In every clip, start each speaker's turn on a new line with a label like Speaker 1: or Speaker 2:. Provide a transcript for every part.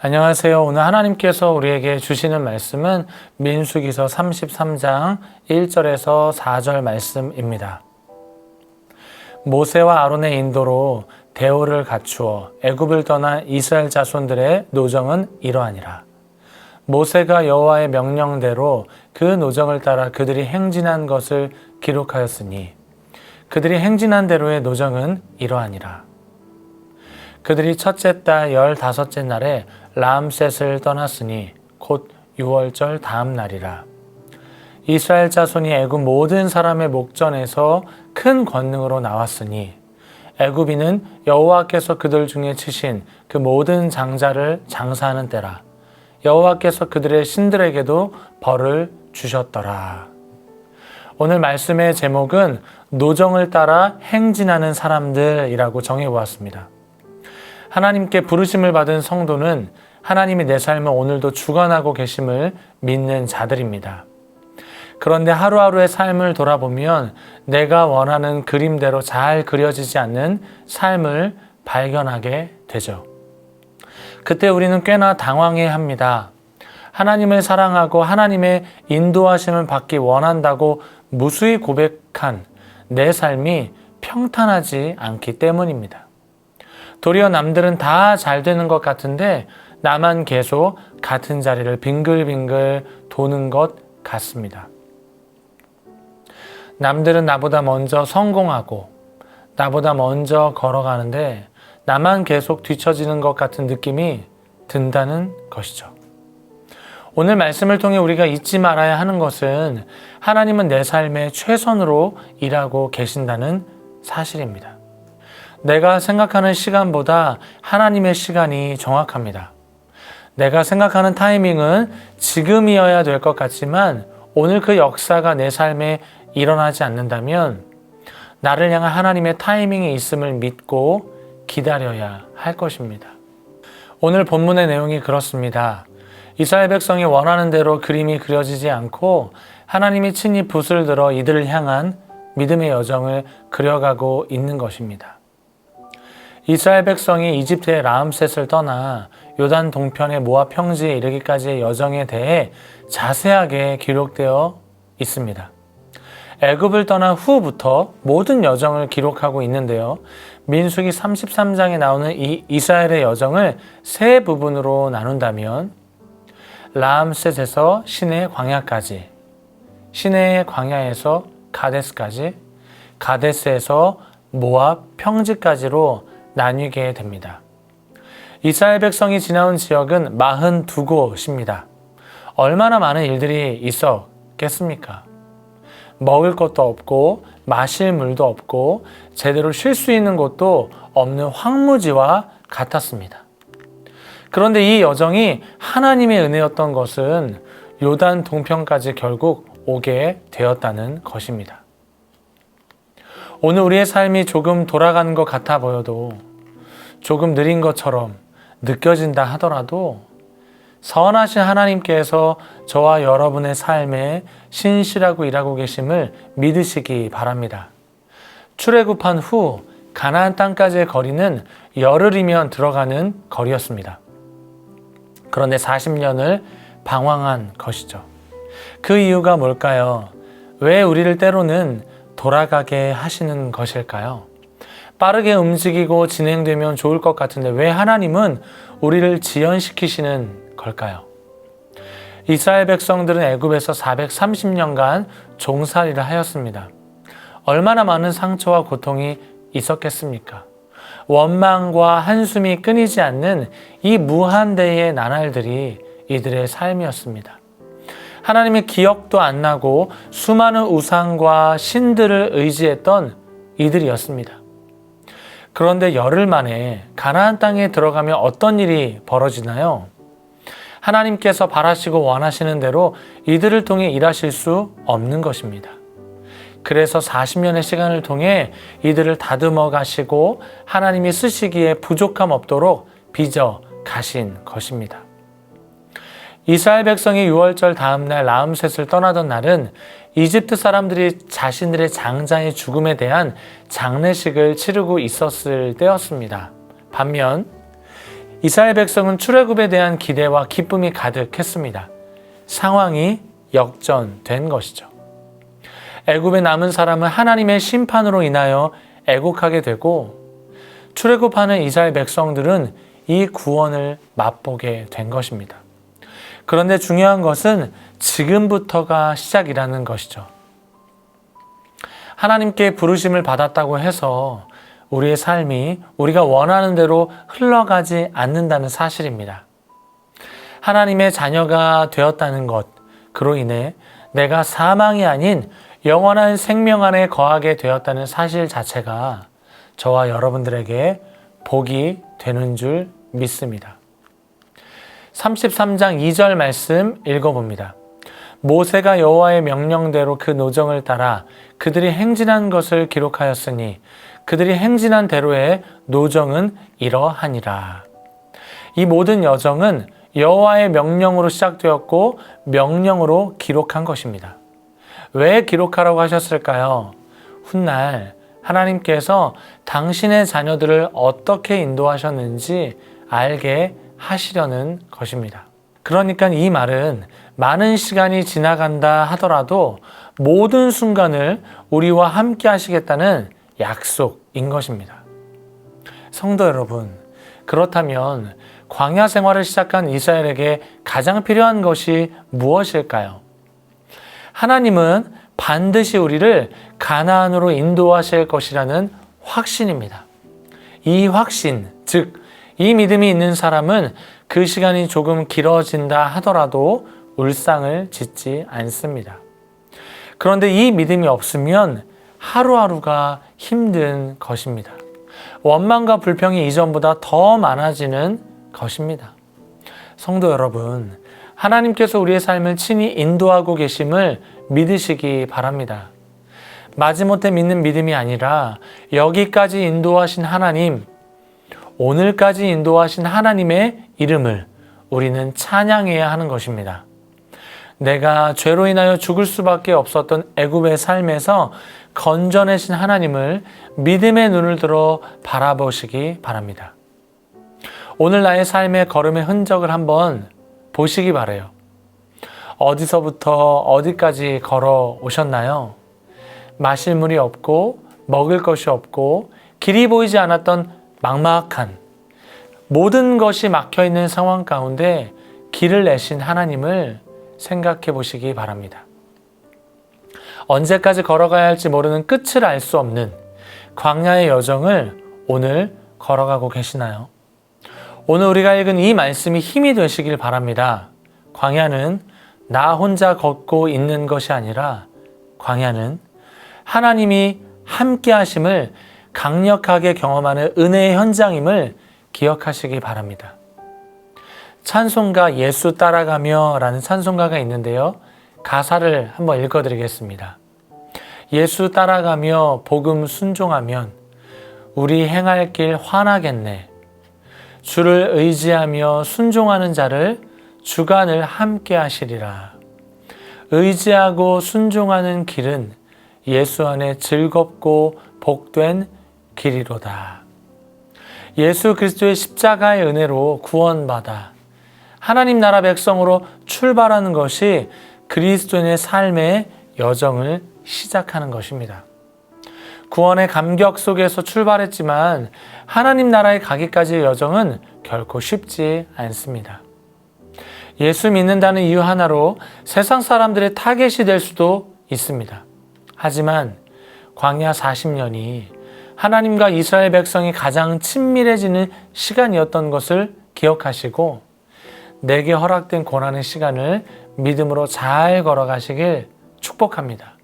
Speaker 1: 안녕하세요. 오늘 하나님께서 우리에게 주시는 말씀은 민수기서 33장 1절에서 4절 말씀입니다. 모세와 아론의 인도로 대오를 갖추어 애굽을 떠난 이스라엘 자손들의 노정은 이러하니라. 모세가 여호와의 명령대로 그 노정을 따라 그들이 행진한 것을 기록하였으니 그들이 행진한 대로의 노정은 이러하니라. 그들이 첫째 달 15째 날에 람셋을 떠났으니 곧 6월절 다음 날이라. 이스라엘 자손이 애굽 모든 사람의 목전에서 큰 권능으로 나왔으니 애굽인은 여호와께서 그들 중에 치신 그 모든 장자를 장사하는 때라. 여호와께서 그들의 신들에게도 벌을 주셨더라. 오늘 말씀의 제목은 노정을 따라 행진하는 사람들이라고 정해보았습니다. 하나님께 부르심을 받은 성도는 하나님이 내 삶을 오늘도 주관하고 계심을 믿는 자들입니다. 그런데 하루하루의 삶을 돌아보면 내가 원하는 그림대로 잘 그려지지 않는 삶을 발견하게 되죠. 그때 우리는 꽤나 당황해합니다. 하나님을 사랑하고 하나님의 인도하심을 받기 원한다고 무수히 고백한 내 삶이 평탄하지 않기 때문입니다. 도리어 남들은 다 잘 되는 것 같은데 나만 계속 같은 자리를 빙글빙글 도는 것 같습니다. 남들은 나보다 먼저 성공하고 나보다 먼저 걸어가는데 나만 계속 뒤처지는 것 같은 느낌이 든다는 것이죠. 오늘 말씀을 통해 우리가 잊지 말아야 하는 것은 하나님은 내 삶의 최선으로 일하고 계신다는 사실입니다. 내가 생각하는 시간보다 하나님의 시간이 정확합니다. 내가 생각하는 타이밍은 지금이어야 될 것 같지만 오늘 그 역사가 내 삶에 일어나지 않는다면 나를 향한 하나님의 타이밍이 있음을 믿고 기다려야 할 것입니다. 오늘 본문의 내용이 그렇습니다. 이스라엘 백성이 원하는 대로 그림이 그려지지 않고 하나님이 친히 붓을 들어 이들을 향한 믿음의 여정을 그려가고 있는 것입니다. 이스라엘 백성이 이집트의 람셋을 떠나 요단 동편의 모압 평지에 이르기까지의 여정에 대해 자세하게 기록되어 있습니다. 애굽을 떠난 후부터 모든 여정을 기록하고 있는데요. 민수기 33장에 나오는 이 이스라엘의 여정을 세 부분으로 나눈다면 람셋에서 시내 광야까지, 시내의 광야에서 가데스까지, 가데스에서 모압 평지까지로 나뉘게 됩니다. 이스라엘 백성이 지나온 지역은 42곳입니다. 얼마나 많은 일들이 있었겠습니까? 먹을 것도 없고 마실 물도 없고 제대로 쉴 수 있는 곳도 없는 황무지와 같았습니다. 그런데 이 여정이 하나님의 은혜였던 것은 요단 동편까지 결국 오게 되었다는 것입니다. 오늘 우리의 삶이 조금 돌아가는 것 같아 보여도 조금 느린 것처럼 느껴진다 하더라도 선하신 하나님께서 저와 여러분의 삶에 신실하고 일하고 계심을 믿으시기 바랍니다. 출애굽한 후 가나안 땅까지의 거리는 열흘이면 들어가는 거리였습니다. 그런데 40년을 방황한 것이죠. 그 이유가 뭘까요? 왜 우리를 때로는 돌아가게 하시는 것일까요? 빠르게 움직이고 진행되면 좋을 것 같은데 왜 하나님은 우리를 지연시키시는 걸까요? 이스라엘 백성들은 애굽에서 430년간 종살이를 하였습니다. 얼마나 많은 상처와 고통이 있었겠습니까? 원망과 한숨이 끊이지 않는 이 무한대의 나날들이 이들의 삶이었습니다. 하나님의 기억도 안 나고 수많은 우상과 신들을 의지했던 이들이었습니다. 그런데 열흘 만에 가나안 땅에 들어가면 어떤 일이 벌어지나요? 하나님께서 바라시고 원하시는 대로 이들을 통해 일하실 수 없는 것입니다. 그래서 40년의 시간을 통해 이들을 다듬어 가시고 하나님이 쓰시기에 부족함 없도록 빚어 가신 것입니다. 이스라엘 백성이 6월절 다음 날 람셋을 떠나던 날은 이집트 사람들이 자신들의 장자의 죽음에 대한 장례식을 치르고 있었을 때였습니다. 반면 이스라엘 백성은 출애굽에 대한 기대와 기쁨이 가득했습니다. 상황이 역전된 것이죠. 애굽에 남은 사람은 하나님의 심판으로 인하여 애곡하게 되고, 출애굽하는 이스라엘 백성들은 이 구원을 맛보게 된 것입니다. 그런데 중요한 것은 지금부터가 시작이라는 것이죠. 하나님께 부르심을 받았다고 해서 우리의 삶이 우리가 원하는 대로 흘러가지 않는다는 사실입니다. 하나님의 자녀가 되었다는 것, 그로 인해 내가 사망이 아닌 영원한 생명 안에 거하게 되었다는 사실 자체가 저와 여러분들에게 복이 되는 줄 믿습니다. 33장 2절 말씀 읽어봅니다. 모세가 여호와의 명령대로 그 노정을 따라 그들이 행진한 것을 기록하였으니 그들이 행진한 대로의 노정은 이러하니라. 이 모든 여정은 여호와의 명령으로 시작되었고 명령으로 기록한 것입니다. 왜 기록하라고 하셨을까요? 훗날 하나님께서 당신의 자녀들을 어떻게 인도하셨는지 알게 하시려는 것입니다. 그러니까 이 말은 많은 시간이 지나간다 하더라도 모든 순간을 우리와 함께 하시겠다는 약속인 것입니다. 성도 여러분, 그렇다면 광야 생활을 시작한 이스라엘에게 가장 필요한 것이 무엇일까요? 하나님은 반드시 우리를 가나안으로 인도하실 것이라는 확신입니다. 이 확신, 즉 이 믿음이 있는 사람은 그 시간이 조금 길어진다 하더라도 울상을 짓지 않습니다. 그런데 이 믿음이 없으면 하루하루가 힘든 것입니다. 원망과 불평이 이전보다 더 많아지는 것입니다. 성도 여러분, 하나님께서 우리의 삶을 친히 인도하고 계심을 믿으시기 바랍니다. 마지못해 믿는 믿음이 아니라 여기까지 인도하신 하나님, 오늘까지 인도하신 하나님의 이름을 우리는 찬양해야 하는 것입니다. 내가 죄로 인하여 죽을 수밖에 없었던 애굽의 삶에서 건져내신 하나님을 믿음의 눈을 들어 바라보시기 바랍니다. 오늘 나의 삶의 걸음의 흔적을 한번 보시기 바라요. 어디서부터 어디까지 걸어 오셨나요? 마실 물이 없고 먹을 것이 없고 길이 보이지 않았던 막막한 모든 것이 막혀있는 상황 가운데 길을 내신 하나님을 생각해 보시기 바랍니다. 언제까지 걸어가야 할지 모르는 끝을 알 수 없는 광야의 여정을 오늘 걸어가고 계시나요? 오늘 우리가 읽은 이 말씀이 힘이 되시길 바랍니다. 광야는 나 혼자 걷고 있는 것이 아니라 광야는 하나님이 함께 하심을 강력하게 경험하는 은혜의 현장임을 기억하시기 바랍니다. 찬송가 예수 따라가며 라는 찬송가가 있는데요. 가사를 한번 읽어드리겠습니다. 예수 따라가며 복음 순종하면 우리 행할 길 환하겠네. 주를 의지하며 순종하는 자를 주간을 함께 하시리라. 의지하고 순종하는 길은 예수 안에 즐겁고 복된 길이로다. 예수 그리스도의 십자가의 은혜로 구원받아 하나님 나라 백성으로 출발하는 것이 그리스도인의 삶의 여정을 시작하는 것입니다. 구원의 감격 속에서 출발했지만 하나님 나라에 가기까지의 여정은 결코 쉽지 않습니다. 예수 믿는다는 이유 하나로 세상 사람들의 타겟이 될 수도 있습니다. 하지만 광야 40년이 하나님과 이스라엘 백성이 가장 친밀해지는 시간이었던 것을 기억하시고 내게 허락된 고난의 시간을 믿음으로 잘 걸어가시길 축복합니다.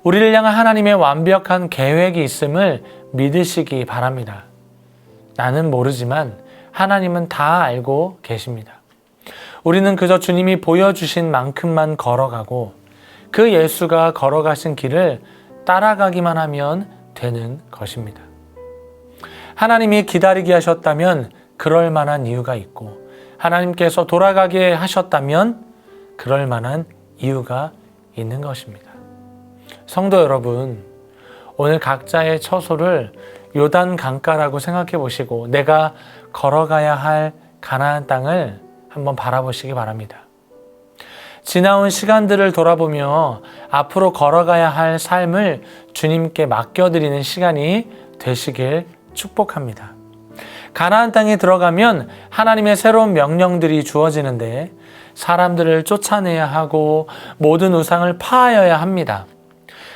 Speaker 1: 우리를 향한 하나님의 완벽한 계획이 있음을 믿으시기 바랍니다. 나는 모르지만 하나님은 다 알고 계십니다. 우리는 그저 주님이 보여주신 만큼만 걸어가고 그 예수가 걸어가신 길을 따라가기만 하면 되는 것입니다. 하나님이 기다리게 하셨다면 그럴 만한 이유가 있고 하나님께서 돌아가게 하셨다면 그럴 만한 이유가 있는 것입니다. 성도 여러분, 오늘 각자의 처소를 요단 강가라고 생각해 보시고 내가 걸어가야 할 가나안 땅을 한번 바라보시기 바랍니다. 지나온 시간들을 돌아보며 앞으로 걸어가야 할 삶을 주님께 맡겨드리는 시간이 되시길 축복합니다. 가나안 땅에 들어가면 하나님의 새로운 명령들이 주어지는데 사람들을 쫓아내야 하고 모든 우상을 파하여야 합니다.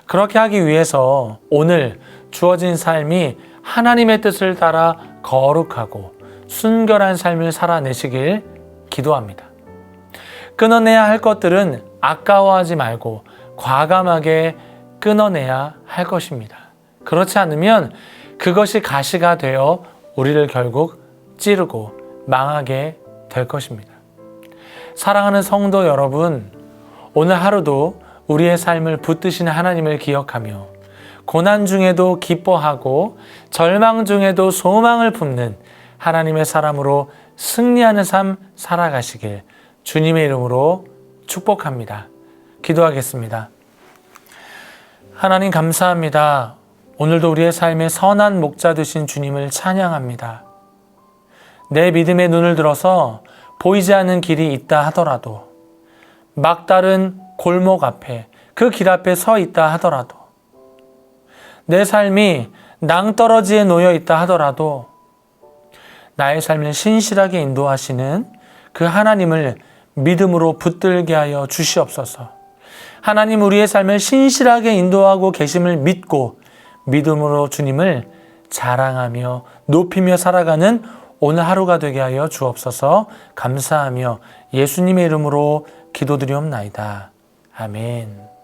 Speaker 1: 그렇게 하기 위해서 오늘 주어진 삶이 하나님의 뜻을 따라 거룩하고 순결한 삶을 살아내시길 기도합니다. 끊어내야 할 것들은 아까워하지 말고 과감하게 끊어내야 할 것입니다. 그렇지 않으면 그것이 가시가 되어 우리를 결국 찌르고 망하게 될 것입니다. 사랑하는 성도 여러분, 오늘 하루도 우리의 삶을 붙드시는 하나님을 기억하며 고난 중에도 기뻐하고 절망 중에도 소망을 품는 하나님의 사람으로 승리하는 삶 살아가시길 주님의 이름으로 축복합니다. 기도하겠습니다. 하나님 감사합니다. 오늘도 우리의 삶의 선한 목자 되신 주님을 찬양합니다. 내 믿음의 눈을 들어서 보이지 않는 길이 있다 하더라도, 막다른 골목 앞에, 그 길 앞에 서 있다 하더라도, 내 삶이 낭떠러지에 놓여 있다 하더라도 나의 삶을 신실하게 인도하시는 그 하나님을 믿음으로 붙들게 하여 주시옵소서. 하나님, 우리의 삶을 신실하게 인도하고 계심을 믿고 믿음으로 주님을 자랑하며 높이며 살아가는 오늘 하루가 되게 하여 주옵소서. 감사하며 예수님의 이름으로 기도드리옵나이다. 아멘.